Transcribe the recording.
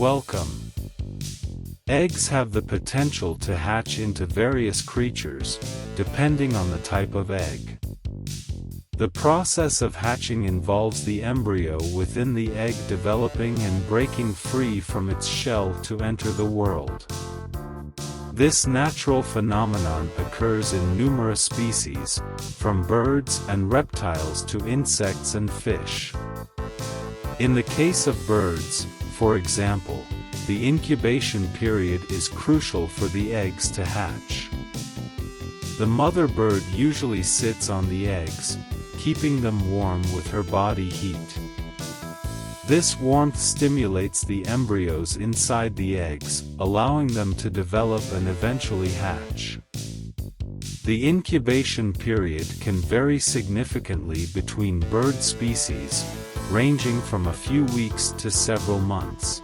Welcome. Eggs have the potential to hatch into various creatures, depending on the type of egg. The process of hatching involves the embryo within the egg developing and breaking free from its shell to enter the world. This natural phenomenon occurs in numerous species, from birds and reptiles to insects and fish. In the case of birds, for example, the incubation period is crucial for the eggs to hatch. The mother bird usually sits on the eggs, keeping them warm with her body heat. This warmth stimulates the embryos inside the eggs, allowing them to develop and eventually hatch. The incubation period can vary significantly between bird species, ranging from a few weeks to several months.